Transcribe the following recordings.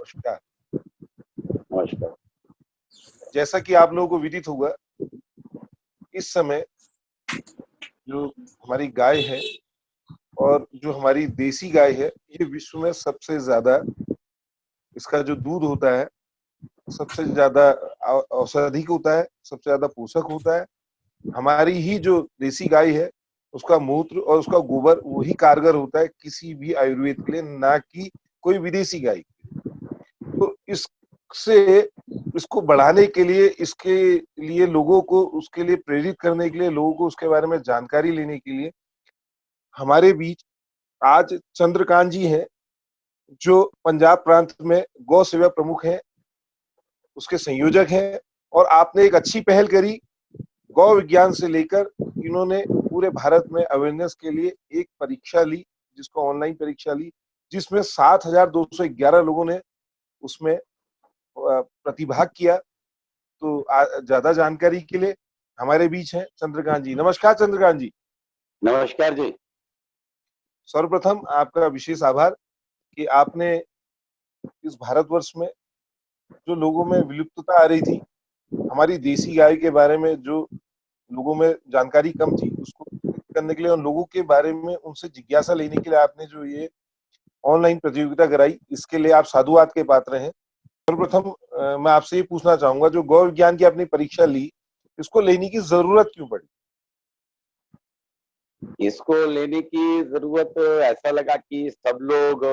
नमस्कार। नमस्कार। जैसा कि आप लोगों को विदित होगा, इस समय जो हमारी गाय है और जो हमारी देसी गाय है, ये विश्व में सबसे ज्यादा, इसका जो दूध होता है सबसे ज्यादा औषधिक होता है, सबसे ज्यादा पोषक होता है। हमारी ही जो देसी गाय है, उसका मूत्र और उसका गोबर वही कारगर होता है किसी भी आयुर्वेद के लिए, ना कि कोई विदेशी गाय। तो इससे इसको बढ़ाने के लिए, इसके लिए लोगों को, उसके लिए प्रेरित करने के लिए, लोगों को उसके बारे में जानकारी लेने के लिए हमारे बीच आज चंद्रकांत जी हैं, जो पंजाब प्रांत में गौ सेवा प्रमुख हैं, उसके संयोजक हैं। और आपने एक अच्छी पहल करी, गौ विज्ञान से लेकर इन्होंने पूरे भारत में अवेयरनेस के लिए एक परीक्षा ली, जिसको ऑनलाइन परीक्षा ली, जिसमें 7,211 लोगों ने उसमें प्रतिभाग किया। तो ज्यादा जानकारी के लिए हमारे बीच हैं चंद्रकांत जी। नमस्कार चंद्रकांत जी। नमस्कार जी। सर्वप्रथम आपका विशेष आभार कि आपने इस भारतवर्ष में जो लोगों में विलुप्तता आ रही थी, हमारी देसी गाय के बारे में जो लोगों में जानकारी कम थी, उसको करने के लिए और लोगों के बारे में उनसे जिज्ञासा लेने के लिए आपने जो ये ऑनलाइन प्रतियोगिता कराई, इसके लिए आप साधुवाद के पात्र हैं। सर्वप्रथम मैं आपसे ये पूछना चाहूंगा, जो गौ विज्ञान की आपने परीक्षा ली, इसको लेने की जरूरत क्यों पड़ी? इसको लेने की जरूरत ऐसा लगा कि सब लोग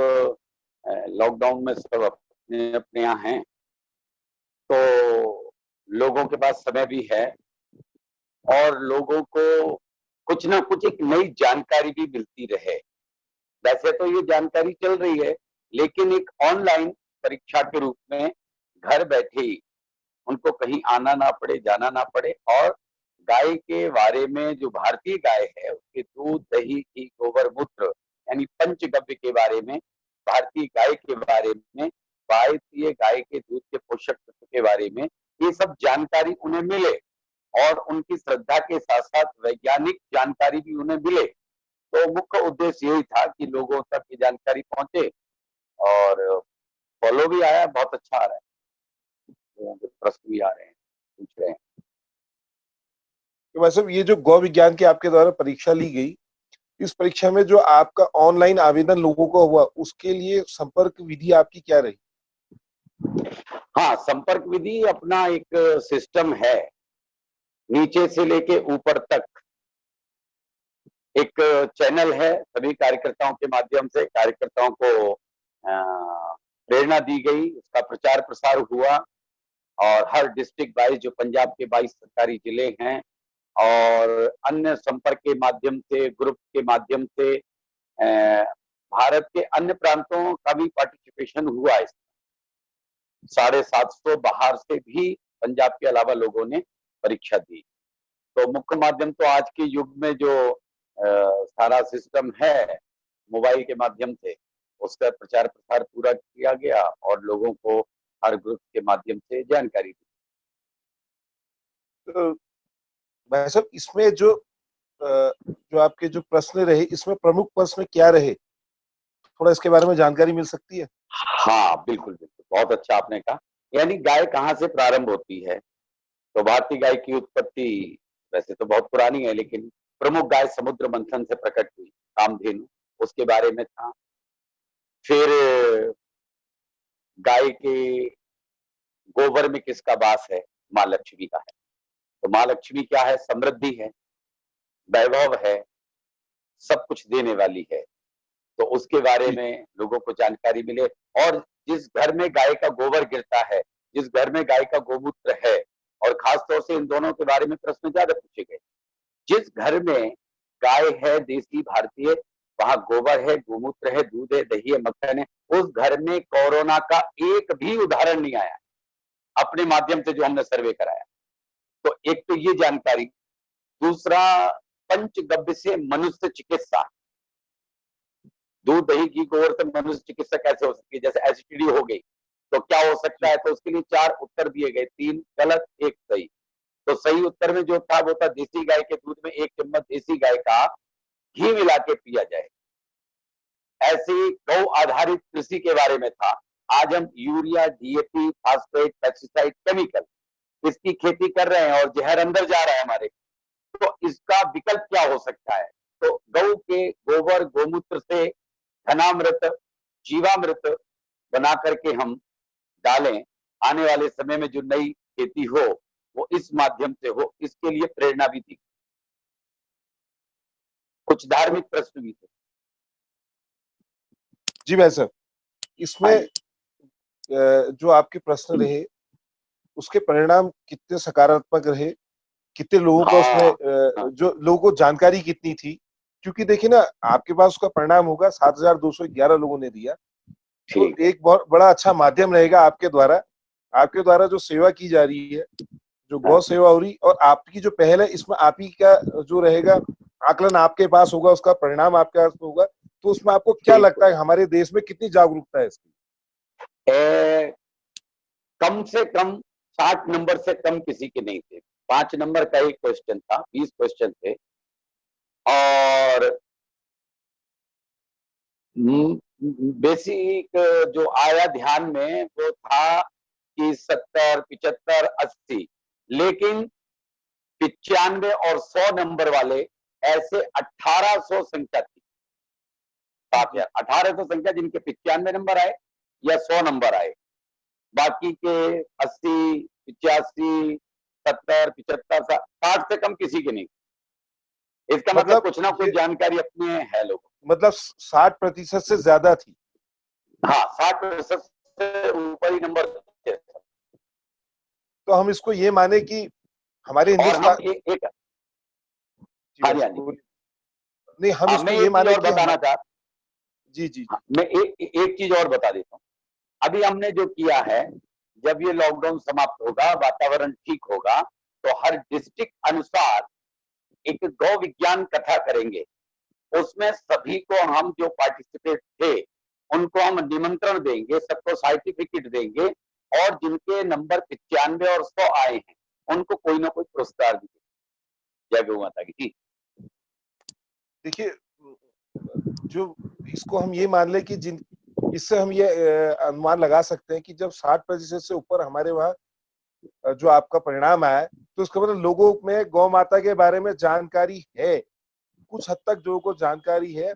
लॉकडाउन में सब अपने अपने यहाँ हैं, तो लोगों के पास समय भी है और लोगों को कुछ ना कुछ एक नई जानकारी भी मिलती रहे। वैसे तो ये जानकारी चल रही है, लेकिन एक ऑनलाइन परीक्षा के रूप में घर बैठे ही उनको कहीं आना ना पड़े, जाना ना पड़े, और गाय के बारे में, जो भारतीय गाय है उसके दूध, दही, घी, गोबर, मूत्र यानी पंचगव्य के बारे में, भारतीय गाय के बारे में, भारतीय गाय के दूध के पोषक तत्व के बारे में, ये सब जानकारी उन्हें मिले और उनकी श्रद्धा के साथ साथ वैज्ञानिक जानकारी भी उन्हें मिले। तो मुख्य उद्देश्य यही था कि लोगों तक ये जानकारी पहुंचे, और फॉलो भी आया, बहुत अच्छा आ रहा है, लोगों के प्रश्न भी आ रहे हैं, पूछ रहे हैं। तो वैसे ये जो गौ विज्ञान की आपके द्वारा परीक्षा ली गई, इस परीक्षा में जो आपका ऑनलाइन आवेदन लोगों को हुआ, उसके लिए संपर्क विधि आपकी क्या रही? हाँ, संपर्क विधि अपना एक सिस्टम है, नीचे से लेके ऊपर तक एक चैनल है। सभी कार्यकर्ताओं के माध्यम से कार्यकर्ताओं को प्रेरणा दी गई, उसका प्रचार प्रसार हुआ, और हर डिस्ट्रिक्ट वाइज जो पंजाब के 22 सरकारी जिले हैं और अन्य संपर्क के माध्यम से, ग्रुप के माध्यम से भारत के अन्य प्रांतों का भी पार्टिसिपेशन हुआ। इस 750 बाहर से भी पंजाब के अलावा लोगों ने परीक्षा दी। तो मुख्य माध्यम तो आज के युग में जो सारा सिस्टम है मोबाइल के माध्यम से, उसका प्रचार प्रसार पूरा किया गया और लोगों को हर ग्रुप के माध्यम से जानकारी दी। तो भाई साहब, इसमें जो आपके जो प्रश्न रहे, इसमें प्रमुख प्रश्न क्या रहे, थोड़ा इसके बारे में जानकारी मिल सकती है? हाँ, बिल्कुल बिल्कुल, बहुत अच्छा आपने कहा। यानी गाय कहाँ से प्रारंभ होती है? तो भारतीय गाय की उत्पत्ति वैसे तो बहुत पुरानी है, लेकिन प्रमुख गाय समुद्र मंथन से प्रकट हुई, कामधेनु, उसके बारे में था। फिर गाय के गोबर में किसका वास है? माँ लक्ष्मी का है। तो माँ लक्ष्मी क्या है? समृद्धि है, वैभव है, सब कुछ देने वाली है। तो उसके बारे में लोगों को जानकारी मिले। और जिस घर में गाय का गोबर गिरता है, जिस घर में गाय का गोमूत्र है, और खास तौर से इन दोनों के बारे में प्रश्न ज्यादा पूछे गए। जिस घर में गाय है देसी भारतीय, वहां गोबर है, गोमूत्र है, दूध है, दही है, मक्खन है, उस घर में कोरोना का एक भी उदाहरण नहीं आया, अपने माध्यम से जो हमने सर्वे कराया। तो एक तो ये जानकारी। दूसरा, पंचगव्य से मनुष्य चिकित्सा। दूध, दही, घी, गोबर से मनुष्य चिकित्सा कैसे हो सकती है? जैसे एसिडिटी हो गई तो क्या हो सकता है? तो उसके लिए 4 उत्तर दिए गए, 3 गलत, 1 सही। तो सही उत्तर में जो था वो था देसी गाय के दूध में 1 चम्मच देसी गाय का घी मिला के पिया जाए। ऐसी गौ आधारित कृषि के बारे में था आज हम urea, DAP, phosphate, pesticide, chemical इसकी खेती कर रहे हैं और जहर अंदर जा रहा है हमारे। तो इसका विकल्प क्या हो सकता है? तो गौ के गोबर गोमूत्र से घनामृत, जीवामृत बना करके हम डालें, आने वाले समय में जो नई खेती हो वो इस माध्यम से हो, इसके लिए प्रेरणा भी दी। कुछ धार्मिक प्रश्न भी थे। जी भाई साहब, इसमें हाँ, जो आपके प्रश्न रहे उसके परिणाम कितने सकारात्मक रहे, कितने लोगों का उसमें हाँ, हाँ, जो लोगों को जानकारी कितनी थी, क्योंकि देखिए ना आपके पास उसका परिणाम होगा 7,211 लोगों ने दिया, तो ठीक है, एक बहुत बड़ा अच्छा माध्यम रहेगा आपके द्वारा जो सेवा की जा रही है, जो हाँ, गौ सेवा हो रही, और आपकी जो पहल है इसमें आप ही का जो रहेगा आकलन आपके पास होगा, उसका परिणाम आपके पास होगा, तो उसमें आपको क्या लगता बिल्कुल। है हमारे देश में कितनी जागरूकता है इसकी? कम से कम 60 नंबर से कम किसी के नहीं थे। 5 नंबर का एक क्वेश्चन था, 20 क्वेश्चन थे। और बेसिक जो आया ध्यान में वो था कि 70, 75, 80, लेकिन 95 और 100 नंबर वाले ऐसे 1800 संख्या थी। 1800 संख्या जिनके 95 नंबर आए या 100 नंबर आए, बाकी के 80, 85, 70, 75, 60 से कम किसी के नहीं। इसका मतलब मतलब कुछ ना कुछ ये जानकारी अपने है लोगों। मतलब 60% से ज्यादा थी। हाँ, 60% से ऊपर ही नंबर थे। तो हम इसको ये माने कि हमारे और हम हिंदुस्तान, एक जी हाँ भाई जी, हाँ साहब जी। बोलिए। नहीं, हम मैं इसको ये एक चीज माने और कि हम, बताना चाह जी जी हाँ, जी, मैं एक चीज और बता देता हूँ। अभी हमने जो किया है, जब ये लॉकडाउन समाप्त होगा, वातावरण ठीक होगा, तो हर डिस्ट्रिक्ट अनुसार एक गौ विज्ञान कथा करेंगे। उसमें सभी को हम जो पार्टिसिपेट थे उनको हम निमंत्रण देंगे, सबको सर्टिफिकेट देंगे, और जिनके नंबर 95 और 100 आए हैं उनको कोई ना कोई पुरस्कार भी देंगे। जय गौ माता की। देखिए, जो इसको हम ये मान ले कि जिन इससे हम ये अनुमान लगा सकते हैं कि जब 60% से ऊपर हमारे वहाँ जो आपका परिणाम आया है, तो उसका मतलब लोगों में गौ माता के बारे में जानकारी है, कुछ हद तक लोगों को जानकारी है।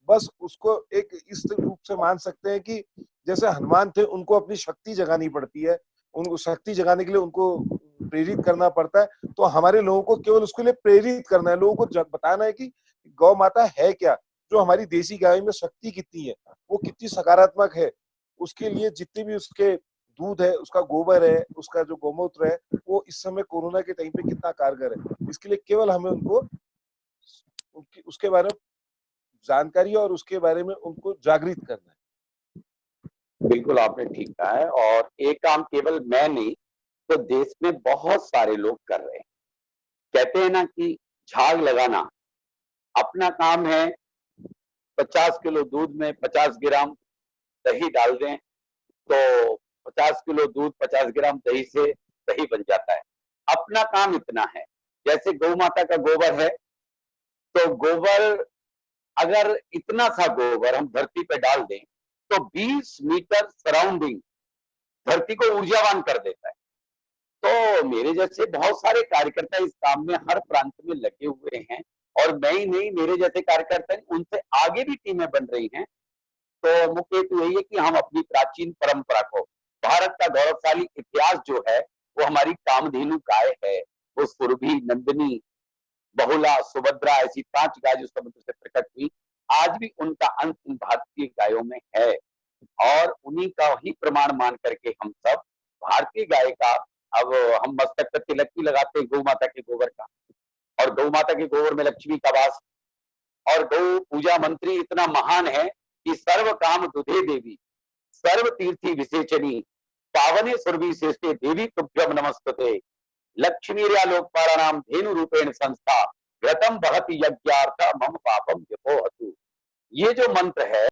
बस उसको एक इस रूप से मान सकते हैं कि जैसे हनुमान थे, उनको अपनी शक्ति जगानी पड़ती है, उनको शक्ति जगाने के लिए उनको प्रेरित करना पड़ता है, तो हमारे लोगों को केवल उसके लिए प्रेरित करना है, लोगों को बताना है कि गौ माता है क्या, जो हमारी देसी गाय में शक्ति कितनी है, वो कितनी सकारात्मक है, उसके लिए जितने भी उसके दूध है, उसका गोबर है, उसका जो गौमूत्र है, वो इस समय कोरोना के टाइम पे कितना कारगर है, इसके लिए केवल हमें उनको उसके बारे में जानकारी और उसके बारे में उनको जागृत करना है। बिल्कुल आपने ठीक कहा है, और एक काम केवल मैं नहीं, तो देश में बहुत सारे लोग कर रहे हैं। कहते हैं ना कि झाग लगाना अपना काम है। 50 किलो दूध में 50 ग्राम दही डाल दें, तो 50 किलो दूध 50 ग्राम दही से दही बन जाता है। अपना काम इतना है। जैसे गौ माता का गोबर है, तो गोबर, अगर इतना सा गोबर हम धरती पे डाल दें तो 20 मीटर सराउंडिंग धरती को ऊर्जावान कर देता है। तो मेरे जैसे बहुत सारे कार्यकर्ता इस काम में हर प्रांत में लगे हुए हैं, और मैं ही नहीं, मेरे जैसे कार्यकर्ता उनसे आगे भी टीमें बन रही हैं। तो मुख्य हेतु यही है कि हम अपनी प्राचीन परंपरा को, भारत का गौरवशाली इतिहास जो है, वो हमारी कामधेनु गाय है। वो सुरभि, नंदिनी, बहुला, सुभद्रा, ऐसी 5 गाय जो समुद्र से प्रकट हुई, आज भी उनका अंश इन भारतीय गायों में है। और उन्हीं का ही प्रमाण मान करके हम सब भारतीय गाय का, अब हम मस्तक पर तिलक भी लगाते हैं गौ माता के गोबर का, और गौ माता के गोबर में लक्ष्मी का वास। और गौ पूजा मंत्री इतना महान है कि सर्व काम दुधे देवी, सर्व तीर्थी विशेषणी, पावने सुरभि श्रेष्ठे देवी तुभ्यम नमस्तुते, लक्ष्मीर्या लोकपालानाम धेनु रूपेण संस्था, व्रतम बहति यज्ञार्थ मम पापम व्यपोहतु। ये जो मंत्र है,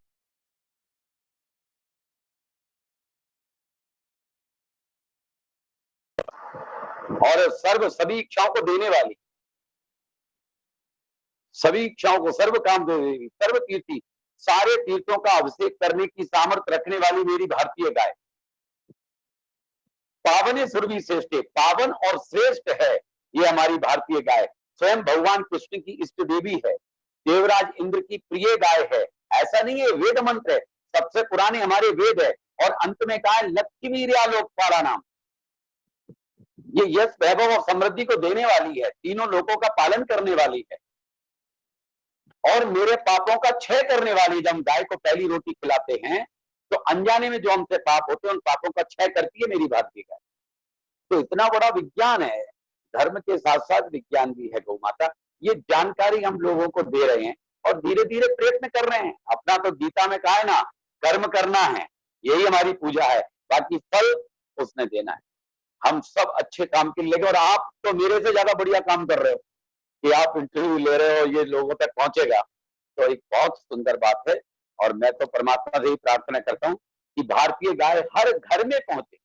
और सर्व सभी इच्छाओं को देने वाली, सभी इच्छाओं को, सर्व काम देवी, सर्व कीर्ति, सारे तीर्थों का अभिषेक करने की सामर्थ्य रखने वाली मेरी भारतीय गाय। पावने सुरभि श्रेष्ठ, पावन और श्रेष्ठ है ये हमारी भारतीय गाय। स्वयं भगवान कृष्ण की इष्ट देवी है, देवराज इंद्र की प्रिय गाय है। ऐसा नहीं है, वेद मंत्र है, सबसे पुराने हमारे वेद है। और अंत में कहा है लक्ष्मी लोक पारा नाम, ये यश वैभव और समृद्धि को देने वाली है, तीनों लोकों का पालन करने वाली है और मेरे पापों का क्षय करने वाली। जब हम गाय को पहली रोटी खिलाते हैं तो अनजाने में जो हमसे पाप होते हैं उन पापों का क्षय करती है मेरी भारतीय गाय। तो इतना बड़ा विज्ञान है, धर्म के साथ साथ विज्ञान भी है गौ माता। ये जानकारी हम लोगों को दे रहे हैं और धीरे धीरे प्रयत्न कर रहे हैं। अपना तो गीता में कहा है ना, कर्म करना है, यही हमारी पूजा है, बाकी फल उसने देना है। हम सब अच्छे काम के लिए लगे और आप तो मेरे से ज्यादा बढ़िया काम कर रहे हो कि आप इंटरव्यू ले रहे हो, ये लोगों तक पहुंचेगा, तो एक बहुत सुंदर बात है। और मैं तो परमात्मा से ही प्रार्थना करता हूँ कि भारतीय गाय हर घर में पहुंचे,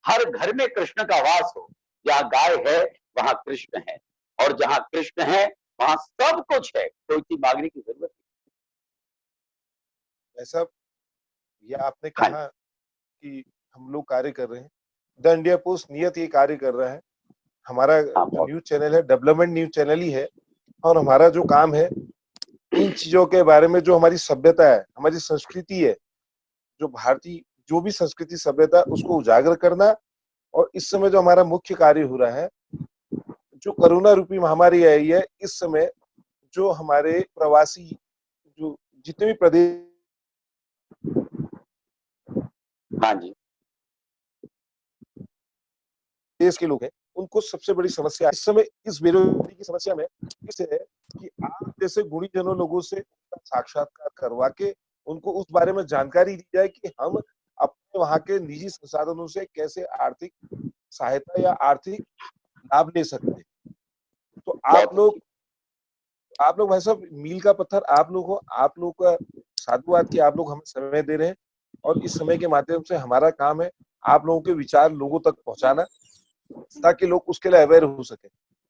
हर घर में कृष्ण का वास हो। जहां गाय है वहां कृष्ण है, और जहां कृष्ण है वहां सब कुछ है, कोई चीज मांगने की जरूरत नहीं। ऐसा ये आपने हाँ कहा कि हम लोग कार्य कर रहे हैं, द इंडिया पोस्ट नियत ये कार्य कर रहा है। हमारा हाँ, जो न्यूज चैनल है डेवलपमेंट न्यूज चैनल ही है, और हमारा जो काम है इन चीजों के बारे में, जो हमारी सभ्यता है, हमारी संस्कृति है, जो भारतीय जो भी संस्कृति सभ्यता, उसको उजागर करना। और इस समय जो हमारा मुख्य कार्य हो रहा है, जो कोरोना रूपी महामारी आई है, इस समय जो हमारे प्रवासी, जो जितने भी प्रदेश हाँ जी, देश के लोग हैं, उनको सबसे बड़ी समस्या इस समय इस बेरोजगारी की समस्या में इस है कि आप जैसे गुणीजनों लोगों से साक्षात्कार करवा के उनको उस बारे में जानकारी दी जाए कि हम अपने वहां के निजी संसाधनों से कैसे आर्थिक सहायता या आर्थिक लाभ ले सकते हैं। तो बहुत आप लोग भाई साहब मील का पत्थर, आप लोग का साधुवाद कि आप लोग हमें समय दे रहे हैं, और इस समय के माध्यम से हमारा काम है आप लोगों के विचार लोगों तक पहुंचाना, ताकि लोग उसके लिए अवेयर हो सके।